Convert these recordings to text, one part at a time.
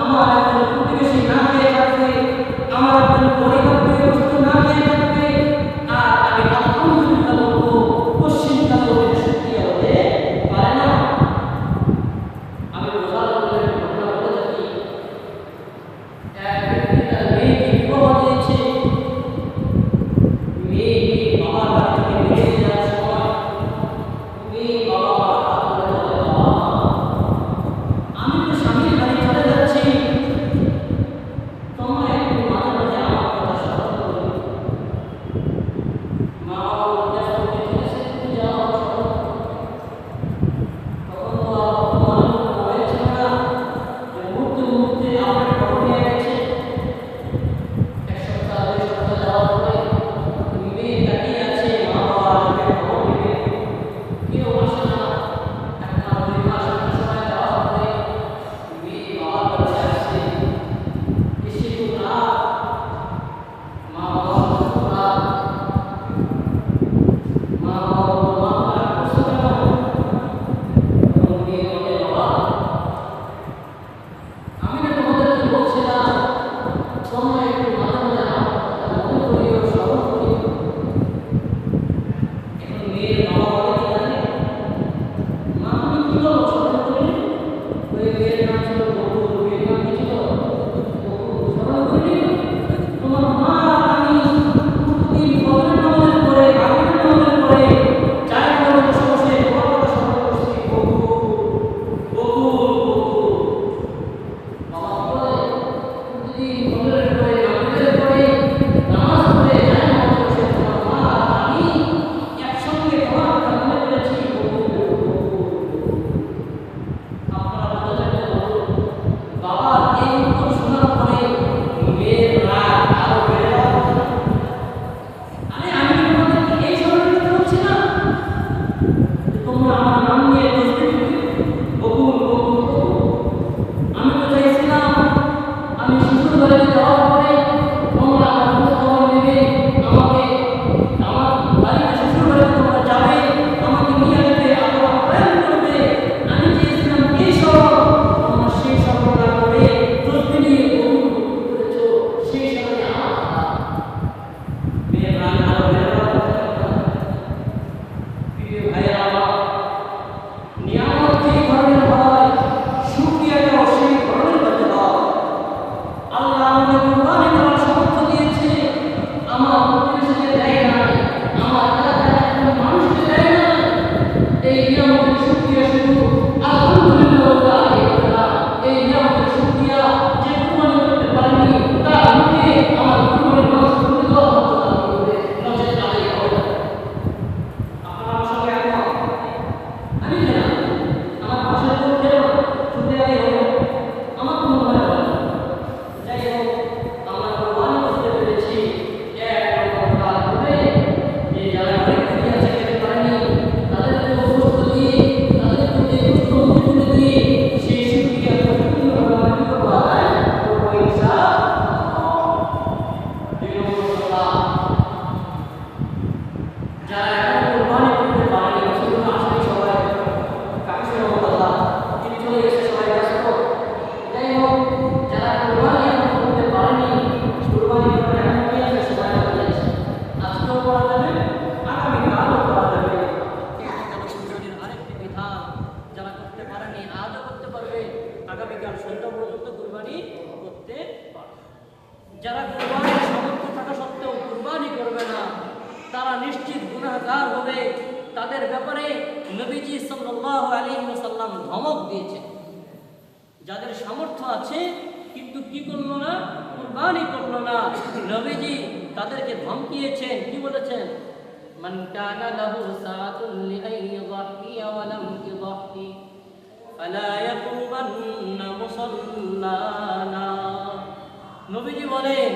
আমার একজন প্রতিবেশী না খেয়ে থাকবে নবীজি বলেন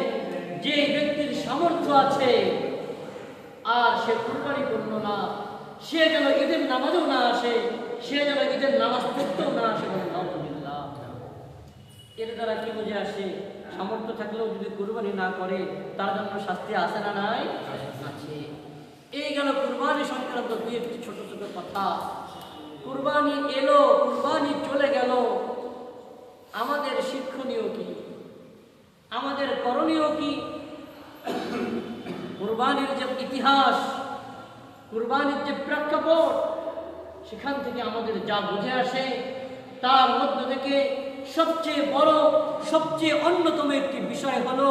যে ব্যক্তির সামর্থ্য আছে আর সে কুরবানি করলো না, সে যেন ঈদের নামাজও না আসে, সে যেন ঈদের নামাজ পড়তেও না আসে। আলহামদুলিল্লাহ, এর দ্বারা কি বুঝে আসে? সামর্থ্য থাকলেও যদি কুরবানি না করে তার জন্য শাস্তি আছে না নাই? আছে। এই গেল কুরবানি সংক্রান্ত দুই একটি ছোট ছোট কথা। কুরবানি এলো, কুরবানি চলে গেল, আমাদের শিক্ষণীয় কি, আমাদের করণীয় কি? কুরবানির যে ইতিহাস, কুরবানির যে প্রেক্ষাপট, সেখান থেকে আমাদের যা বুঝে আসে তার মধ্য থেকে সবচেয়ে বড়, সবচেয়ে অন্যতম একটি বিষয় হলো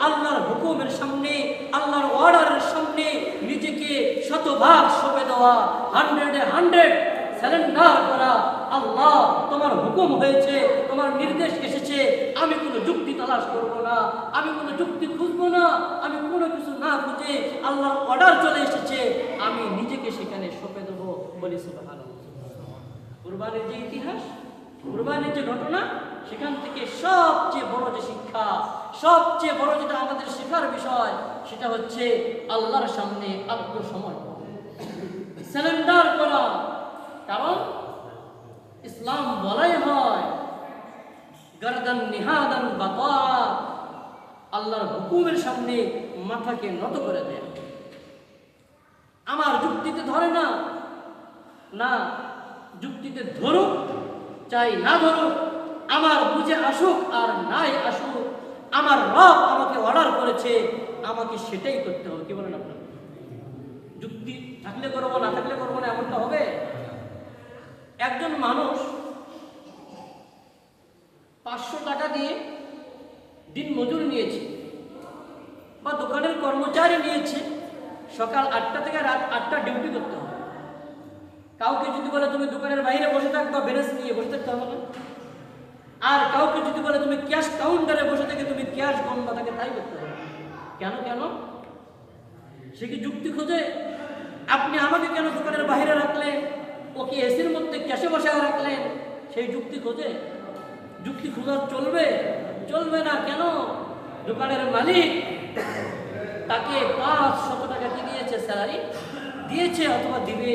আল্লাহর হুকুমের সামনে, আল্লাহর অর্ডারের সামনে নিজেকে শতভাগ সঁপে দেওয়া, 100 স্যালেন্ডার করা। আল্লাহ, তোমার হুকুম হয়েছে, তোমার নির্দেশ এসেছে, আমি কোনো যুক্তি তালাশ করব না, আমি কোনো যুক্তি খুঁজবো না, আমি কোনো কিছু না খুঁজে আল্লাহর অর্ডার চলে এসেছে, আমি নিজেকে সেখানে সঁপে দেবো। বলি সুবহানাল্লাহ। কুরবানির যে ইতিহাস, কুরবানির যে ঘটনা, সেখান থেকে সবচেয়ে বড় যে শিক্ষা, সবচেয়ে বড় যেটা আমাদের শেখার বিষয়, সেটা হচ্ছে আল্লাহর সামনে আত্মসমর্পণ, সারেন্ডার করা। কারণ ইসলাম বলাই হয় গরদান নিহাদান বাতা, আল্লাহর হুকুমের সামনে মাথাকে নত করে দেয়। আমার যুক্তিতে ধরে না, না যুক্তিতে ধরুক চাই না ধরুক, আমার বুঝে আসুক আর নাই আসুক, আমার রব আমাকে অর্ডার করেছে, আমাকে সেটাই করতে হবে। কি বলেন আপনারা? যুক্তি থাকলে করবো, না থাকলে করবো না, এমনটা হবে? একজন মানুষ 500 টাকা দিয়ে দিন মজুরি নিয়েছে বা দোকানের কর্মচারী নিয়েছে, সকাল 8টা থেকে রাত 8টা ডিউটি করতে হবে। কাউকে যদি বলে তুমি দোকানের বাইরে বসে থাকবা, ব্যালেন্স নিয়ে বসে থাকতে হবে না। আর কাউকে যদি বলে তুমি ক্যাশ কাউন্টারে বসে থেকে তুমি ক্যাশ গণবা, তাকে তাই করতে হবে। কেন কেন? সে কি যুক্তি খোঁজে? আপনি আমাকে কেন দোকানের বাইরে রাখলেন, ওকে এসির মধ্যে ক্যাশে বসে রাখলেন, সেই যুক্তি খোঁজে? যুক্তি খোঁজা চলবে? চলবে না। কেন? দোকানের মালিক তাকে 500 টাকা কি দিয়েছে, স্যালারি দিয়েছে অথবা দিবে।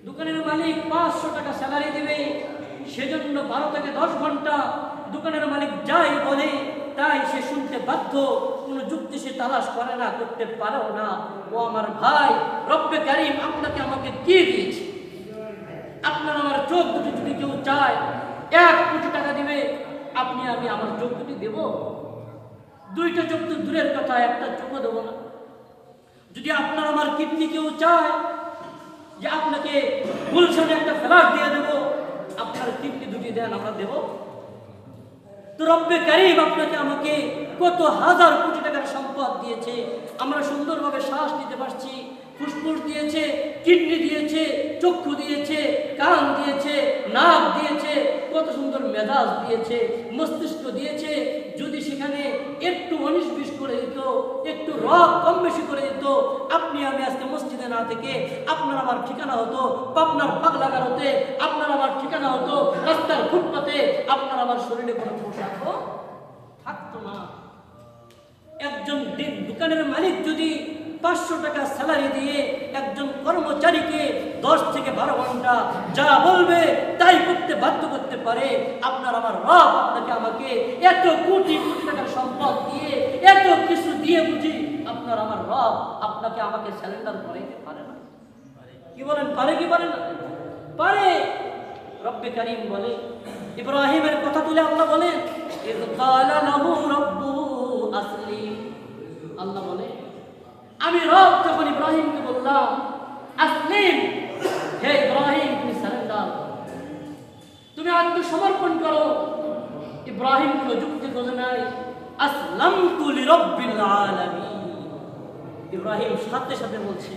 দোকানের মালিক 500 টাকা স্যালারি দিবে, সেজন্য 12 থেকে 10 ঘন্টা দোকানের মালিক যাই বলে তাই সে শুনতে বাধ্য, কোনো যুক্তি সে তালাশ করে না, করতে পারেও না। ও আমার ভাই, রব্বে কারীম আপনাকে আমাকে কি দিয়েছে? আপনার আমার চোখ দুটি যদি কেউ চায় 1 কোটি টাকা দিবে, আপনি আমি আমার চোখ দুটি দেব? 2টা চোখ তো দূরের কথা, একটা চোখও দেবো না। যদি আপনার আমার কিডনি কেউ চায় যে আপনাকে গুলশানে একটা ফ্ল্যাট দিয়ে দেবো, আপনার কিডনি দুটি দেন, আমরা দেব? তো রব্বে কারীম আপনাকে আমাকে কত হাজার কোটি টাকার সম্পদ দিয়েছে, আমরা সুন্দরভাবে শ্বাস নিতে পারছি, ফুসফুস দিয়েছে, কিডনি দিয়েছে, চক্ষু দিয়েছে, কান দিয়েছে, নাক দিয়েছে, কত সুন্দর মেজাজ দিয়েছে, মস্তিষ্ক দিয়েছে। যদি সেখানে একটু 19-20 করে দিত, একটু রব কম বেশি করে দিত, আপনি আমি আজকে মসজিদে না থেকে আপনার আমার ঠিকানা হতো পাবনার পাগলাগারোতে, আপনার আমার ঠিকানা হতো রাস্তার ফুটপাতে, আপনার আমার শরীরে কোনো পোশাকও থাকতো না। একজন দোকানের মালিক যদি 500 টাকা স্যালারি দিয়ে একজন কর্মচারীকে 10 থেকে 12 ঘন্টা যা বলবে তাই করতে বাধ্য করতে পারে, আপনার আমার রব আপনাকে আমাকে এত কোটি কোটি টাকার সম্পদ দিয়ে, এত কিছু দিয়ে বুঝি আপনার আমার রব আপনাকে আমাকে স্যালেন্ডার করাইতে পারে না? কি বলেন, পারে কি পারে না? পারে। রব্বে কারীম বলে, ইব্রাহিমের কথা তুলে আল্লাহ বলেন, ইয ক্বালা লাহু রাব্বুহু আসলিম। আল্লাহ বলে, আমি রব যখন ইব্রাহিমকে বললাম আসলিম, হে ইব্রাহিম তুমি সারেন্ডার, তুমি আত্মসমর্পণ করো। ইব্রাহিম কোনো যুক্তি খোঁজে নাই, আসলামতু লিরাব্বিল আলামিন। ইব্রাহিম সাথে সাথে বলছে,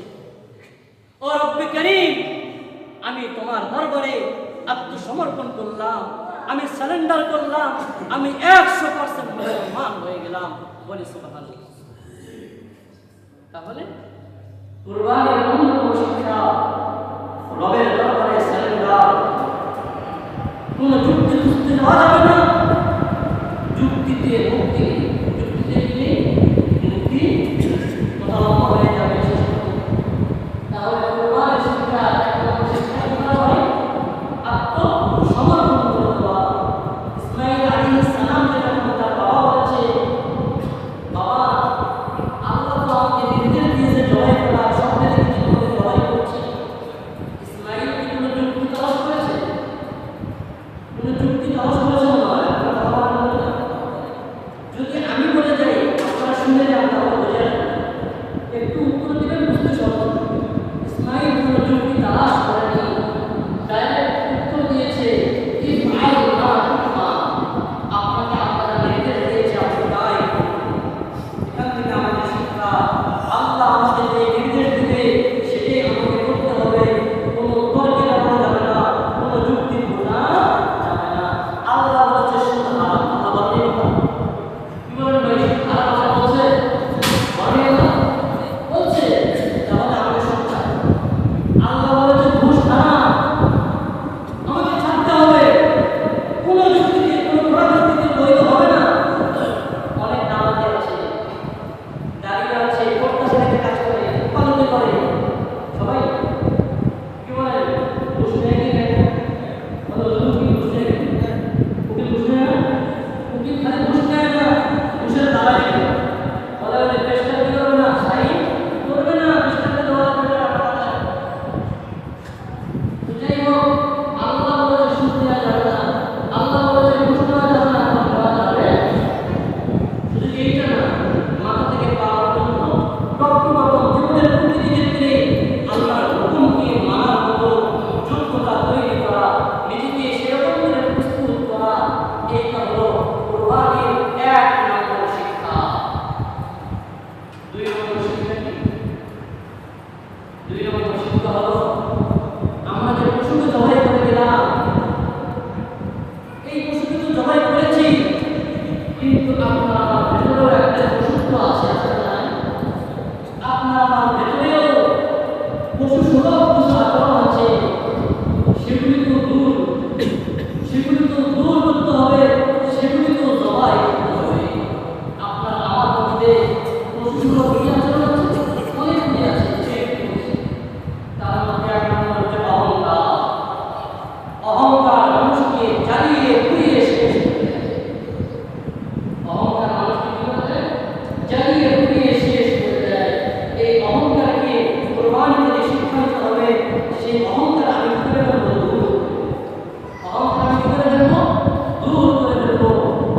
ও রব্বে কারীম, আমি তোমার দরবারে আত্মসমর্পণ করলাম, আমি সারেন্ডার করলাম, আমি 100% মুসলমান হয়ে গেলাম। বলি সুবহানাল্লাহ। তাহলে কুরবানির অন্যতম শিক্ষা রবের দরবারে সারেন্ডার। কোনো যুক্তি খুঁজতে যাওয়া যাবে না, যুক্তিতে মুক্তি, যুক্তিতে গেলে মুক্তি কথা লম্বা হয়ে যাবে। তাহলে কুরবানির শিক্ষা হয় আত্মসমর্পণ করে দেওয়া। ইসমাঈল আলাইহিস সালাম যখন তার বাবা বলেছে, বাবা আল্লাহ তো আমাকে নির্দেশ দিয়েছে জবাই করার, স্বপ্নে দেখে জবাই করছে। ইসমাঈল কি কোনো যুক্তি তালাশ করেছে? কোনো যুক্তি তালাশ করেছে? সেই অহংকার আমি কি করে ফেলবো? অহংকার আমি কি করে ফেলবো? দূর করে ফেলবো।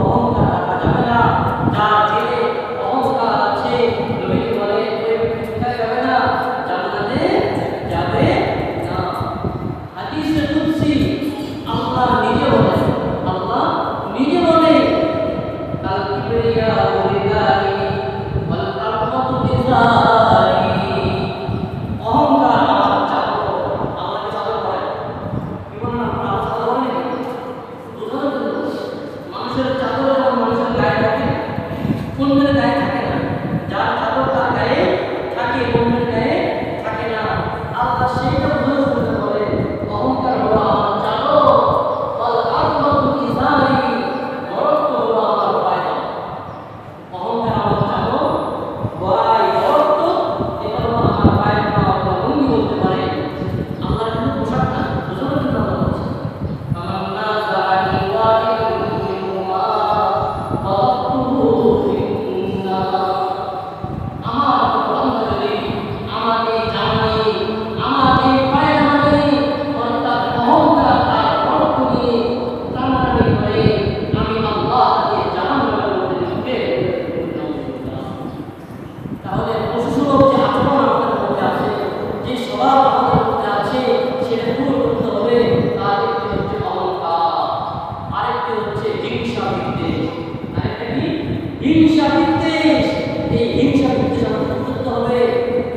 অহংকার রাখা যাবে না। যার জেলে অহংকার আছে, নবী বলে ওই ব্যক্তি কোথায় যাবে না? জান্নাতে যাবে না। হাদিসে কুদসি আল্লাহ নিজে বলেন, আল্লাহ নিজে বলেন, আল কিবরিয়া ওয়ালিদাহি ওয়াল আযমাতু বিজারি। অহংকার আমার চাদর, আমাকে চাদর করে কি বলেন আপনারা? চাদর বলেন বুঝানোর জন্য বলছি। মানুষের চাদর যখন মানুষের গায়ে থাকে, অন্যের গায়ে থাকে না। যার চাদর তার গায়ে থাকে, অন্যের গায়ে থাকে না। আল্লাহ সেইটা বোঝানোর জন্য বলে অহংকার হলো আমার চাদর, ওয়াল আযমাতু বিজারি, বরত্ব হলো আমার পায়জামা। অহংকার আমার চাদর, বড়াই বরত্ব এটা হলো আমার পায়জামা, আপনার লুঙ্গি বলতে পারে। আল্লাহর কিন্তু পোশাক না, বোঝানোর জন্য আল্লাহ বলছে আমার নাযানি ওয়াহিদুন মিনহুমা ফারাদতুহু ফিন্নার। আমার বান্দা যদি আমাকে জানে, আমাকে পায়জামা নেই, অর্থাৎ অহংকার তার বরত্ব নিয়ে টানাটানি করে, আমি আল্লাহ তাকে জাহান্নামের মধ্যে ঢুকে দেব। তাহলে পশুসুলভ যে আচরণ আমাদের মধ্যে আছে, যে স্বভাব আমাদের মধ্যে আছে, সেটা দূর করতে হবে। তার একটি হচ্ছে অহংকার, আরেকটি হচ্ছে হিংসা বিদ্বেষ। আরেকটা কি? হিংসা বিদ্বেষ। এই হিংসা বিদ্বেষ আমাদের করতে হবে,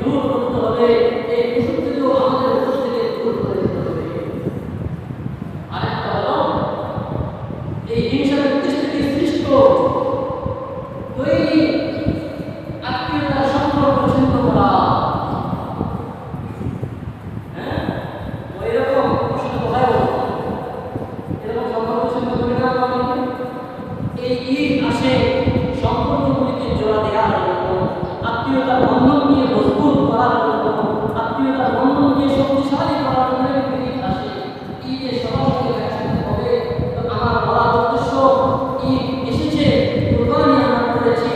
দূর করতে হবে। এই পশুগুলো আমাদের উপর থেকে দূর করে দিতে হবে। আরেকটা হলো এই হিংসা বিদ্বেষ থেকে সৃষ্ট তৈরি আত্মীয়তার সম্পর্ক ছিন্ন করা। হ্যাঁ, ওইরকম প্রশ্ন কোথায় বলবো? এরকম সম্পর্ক ছিন্ন করি না আমরা। এই ঈদ আসে সম্পর্কগুলিকে জোড়া দেওয়ার জন্য, আত্মীয়তার বন্ধনকে মজবুত করার জন্য, আত্মীয়তার বন্ধনকে শক্তিশালী করার জন্য ঈদ আসে। ঈদে সবার সঙ্গে একসাথে হবে। তো আমার বলার উদ্দেশ্য, ঈদ এসেছে, কুরবানি আমরা করেছি,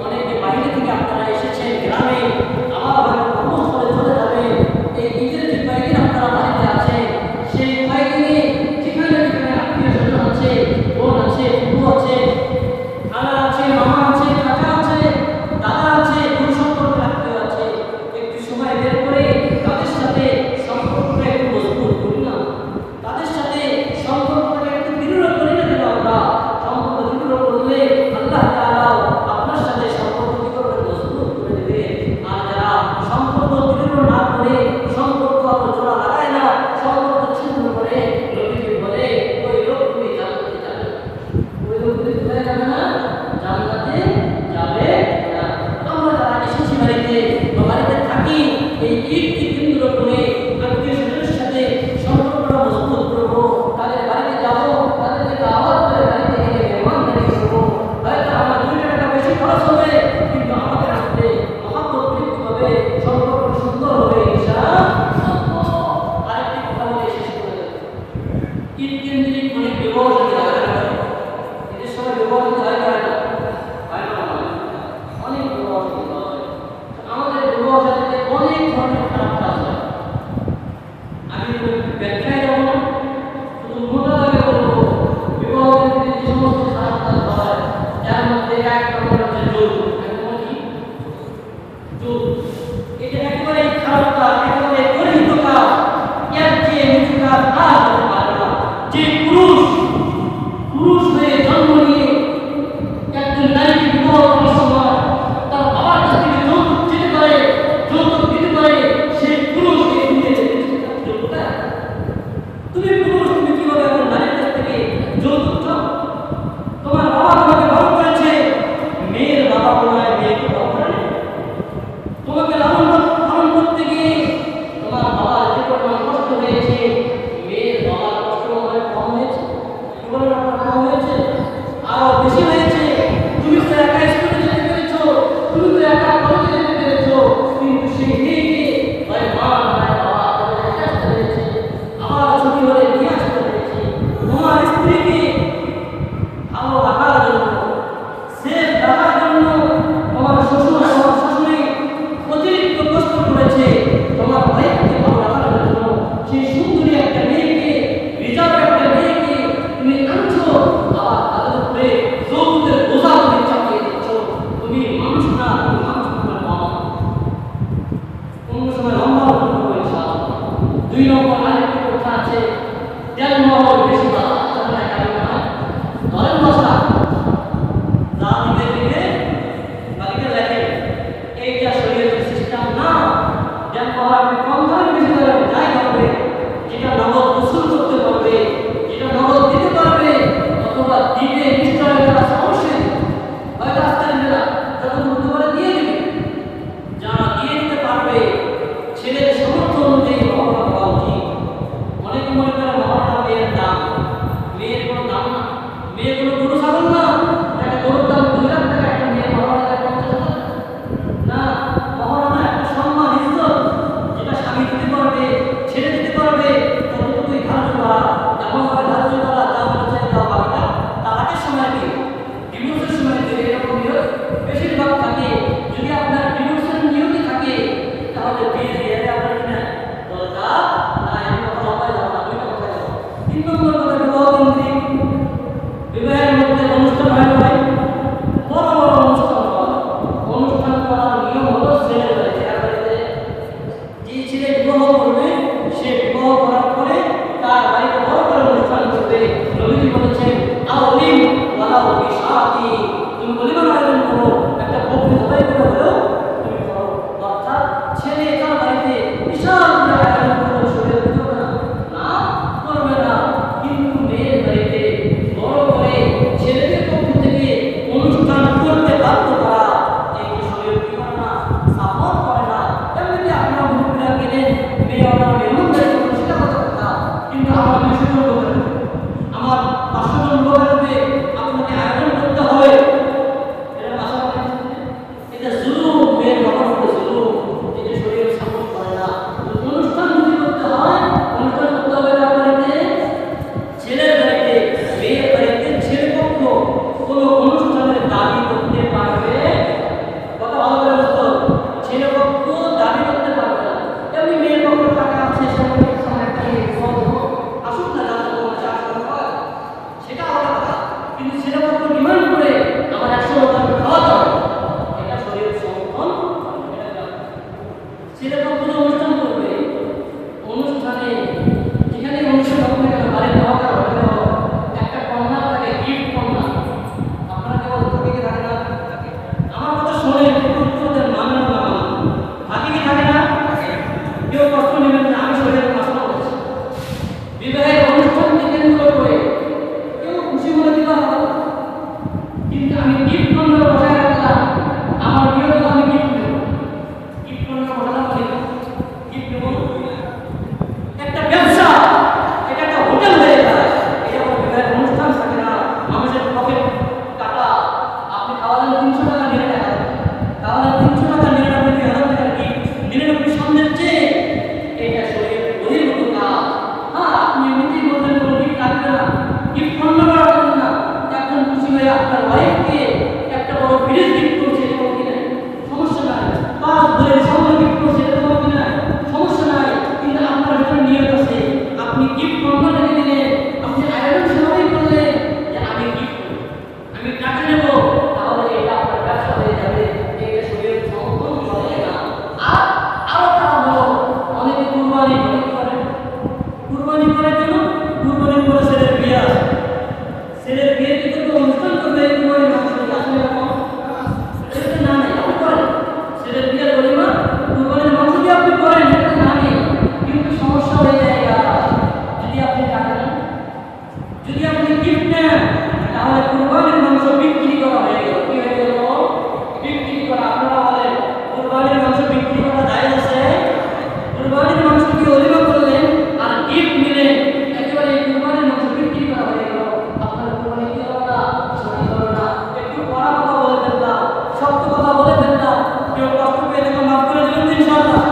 অনেকে বাইরে থেকে আপনারা এসেছেন গ্রামে, আমার হয়তো কর্মস্থলে চলে যাবে। এই ঈদের যে কয়েকদিন আপনারা বাড়িতে আছেন, সেই কয়েকদিনে যেখানে যেখানে আত্মীয় স্বজন আছে, বোন আছে, ফুফু আছে, খালা আছে, মামা আছে, কাকা আছে, দাদা আছে, দূর সম্পর্কের আত্মীয় আছে, একটু সময় বের করে তাদের সাথে সম্পর্কটা একটু মজবুত করি না? তাদের সাথে সম্পর্কটাকে একটু দৃঢ় করি না কেন? আমরা সম্পর্ক দৃঢ় করলে আল্লাহ তাআলা আপনার সাথে সম্পর্ক কি করবেন? মজবুত করে দেবে। আর যারা সম্পর্ক দৃঢ় না করে, সম্পর্ক জোড়া লাগায় না, সম্পর্ক ছিন্ন করে, নবীজি বলে ওই লোকগুলি জান্নাতে যাবে না। ওই লোকগুলি কোথায় যাবে না? জান্নাতে যাবে না। আমরা যারা এসেছি বাড়িতে বা বাড়িতে থাকি, এই ঈদকে কেন্দ্র করে আত্মীয় স্বজনের সাথে সম্পর্কটা মজবুত করবো। তাদের বাড়িতে যাবো, তাদেরকে দাওয়াত করে বাড়িতে গিয়ে মেহমানদারি করবো। হয়তো আমার 2 টাকা বেশি খরচ হবে, কিন্তু আমাদের মধ্যে মহব্বত বৃদ্ধি হবে, সম্পর্ক সুন্দর হবে ইনশাআল্লাহ। আরেকটি কথা বলে শেষ করে দেব। ঈদ কেন্দ্রিক অনেক বিবাহ হয় না? ঈদের সময় বিবাহ হয় না? হয় না? অনেক বিবাহ হয়। আমাদের বিবাহ সাথে অনেক ধরনের খারাপ কাজ হয়। আমি ব্যাখ্যায় যাব না, শুধু মোটা দাগে বলবো, বিবাহ ক্ষেত্রে যে সমস্ত খারাপ কাজ হয়, যার মধ্যে এক নম্বর হচ্ছে যৌতুক। এখন কি? যৌতুক। এটা একেবারে খারাপ কাজ, একেবারে গরিব কাজ। এর চেয়ে নিচু কাজ আর হতে পারে না। যে পুরুষ হয়ে জন্ম নিয়ে একজন নারীকে বিবাহ করার সময় তার বাবার কাছ থেকে যৌতুক চেতে পারে, যৌতুক দিতে পারে, সেই পুরুষকে নিয়ে যেতে যোগ্যতা। তুমি পুরুষ, তুমি কিভাবে এখন নারীর কাছ থেকে যৌতুক চাও? তোমার বাবা তোমাকে বড় করেছে, মেয়ের বাবা মনে হয় মেয়েকে বড় করে নেয়। তোমাকে লালন পালন করতে গিয়ে তোমার বাবার যে পরিমাণ কষ্ট হয়েছে, মেয়ের বাবার কষ্ট মনে হয় কম হয়েছে। কি বলেন আপনার? কম হয়েছে? আরো বেশি হয়েছে। তুমি তো একা স্কুলে যেতে পেরেছো, তুমি তো একা কলেজে যেতে পেরেছো, কিন্তু সেই মেয়েকে হয় মা হয় বাবা তাদের রেখে আসতে হয়েছে, আবার ছুটি হলে নিয়ে আসতে হয়েছে। তোমার স্ত্রীকে ভালো রাখার জন্য, সেফ রাখার জন্য তোমার শ্বশুর তোমার শাশুড়ি অতিরিক্ত বোঝাই করে হলেও তুমি করো। অর্থাৎ ছেলে তার বাড়িতে বিশাল করে আয়োজন করো, শরীর করবে না, না করবে না, কিন্তু মেয়ের বাড়িতে বড় করে ছেলেদের পক্ষ থেকে অনুষ্ঠান করতে বাধ্য করা এই শরীর কি করে না, সাপোর্ট করে না। এমনিতে আপনারা মুরব্বীরা গেলেন মেয়ে অর্ডার মেহমানদারি করবেন, সেটা কথা কথা, কিন্তু আমার মেয়ে লোকের আমার 500 জন লোকের আপনাকে আয়োজন করতে হবে, এটা ভাষা বলে এটা জুলুম, মেয়ের বাবার উপরে জুলুম, এটা শরীর সাপোর্ট করে না। অনুষ্ঠান যদি করতে হয়, অনুষ্ঠান করতে হবে কার বাড়িতে? ছেলের বাড়িতে। মেয়ের বাড়িতে ছেলে পক্ষ কোনো অনুষ্ঠানের দাবি করতে পারবে, কথা ভালো করে বুঝতে হবে, ছেলে পক্ষ দাবি করতে পারবে না। এমনি মেয়ের পক্ষ টাকা আছে, সেখানে আসুক না, যাতে তোমার চাষ হয় সেটা আলাদা কথা, কিন্তু ছেলে পক্ষ ডিমান্ড করে আমার 100 টাকা খাওয়া দাওয়া, এটা শরীর সমর্থন। ছেলে পক্ষ যে অনুষ্ঠান করবে, অনুষ্ঠানে যেখানে অনুষ্ঠান হবে না কেন, বাড়িতে হওয়া একটা কন্যা থাকে, গিফট কন্যা। আপনারা কেবল থাকে কি থাকে না? আমার কথা শোনেন, পুরুষদের মানেন না, থাকে কি থাকে না? কেউ কষ্ট নেবেন না, আমি শরীরের মাসলা বলছি। বিবাহের অনুষ্ঠানকে কেন্দ্র করে কেউ খুশি মনে দিতে হবে, কিন্তু আমি গিফট কন্যা বসায় রাখলাম, আমার বিয়ে তো আমি গিফট নেব, গিফট কন্যা বসালাম, গিফট নেব একটা ব্যবসা, এটা একটা হোটেল হয়ে যায়। এটা কোনো বিবাহের অনুষ্ঠান থাকে না, মানুষের পকেট টাকা। আপনি খাওয়ালেন 300 টাকা, নিলেন 1000 টাকা, খাওয়ালেন 300 টাকা, নিলেন আপনি 2000 টাকার গিফট, নিলেন আপনি সামনের চেয়ে, এটা শরীর বহির্ভূত কাজ। হ্যাঁ, আপনি এমনিতেই বললেন কোনো গিফট লাগবে না, গিফট কন্যা করার জন্য না, একজন খুশি হয়ে আপনার ওয়াইফকে একটা বড় ফ্রিজ গিফট করছে, এটা কোনো কি নাই, সমস্যা নাই। 5 ভরির স্বর্ণ গিফট করছে, এটা কোনো কি নাই, সমস্যা নাই। কিন্তু আপনার ভিতরে নিয়ত আছে, আপনি গিফট কন্যা রেখে দিলেন, আপনি আয়োজন সেভাবেই করলেন যে আমি গিফট নেব, আমি টাকা নেব, তাহলে এটা আপনার ব্যবসা হয়ে যাবে, এটা শরীরের সমর্থন হবে না। আর আরো খারাপ হলো, অনেকে কুরবানি করে, কি করে? কুরবানি করে কেন? কুরবানি করে ছেলের বিয়ে আছে, ছেলের বিয়ে কিন্তু অনুষ্ঠান করবে, কুরবানি মাংস আসলে এরকম এটা না নেই, আপনি করেন ছেলের বিয়ের গরিমা কুরবানির মাংস দিয়ে আপনি করেন, এটা না নেই, কিন্তু সমস্যা হয়ে যায় যদি আপনি টাকা নেন, যদি আপনি গিফট নেন, তাহলে কুরবানির মাংস বিক্রি করা হয়ে গেল। কি হয়ে গেল? বিক্রি করা। আপনারা বলেন কুরবানির মাংস বিক্রি করা জায়েজ আছে? কুরবানির মাংস কি ওলিমা করলেন আর গিফট নিলেন, একেবারে কুরবানির মাংস বিক্রি করা হয়ে গেল, আপনার কুরবানি কি হলো না? সঠিক হলো না। একটু পড়া কথা বলে ফেললাম, সত্য কথা বলে ফেললাম, কেউ কষ্ট পেয়ে দেখো মাফ করে দেবেন ইনশাআল্লাহ।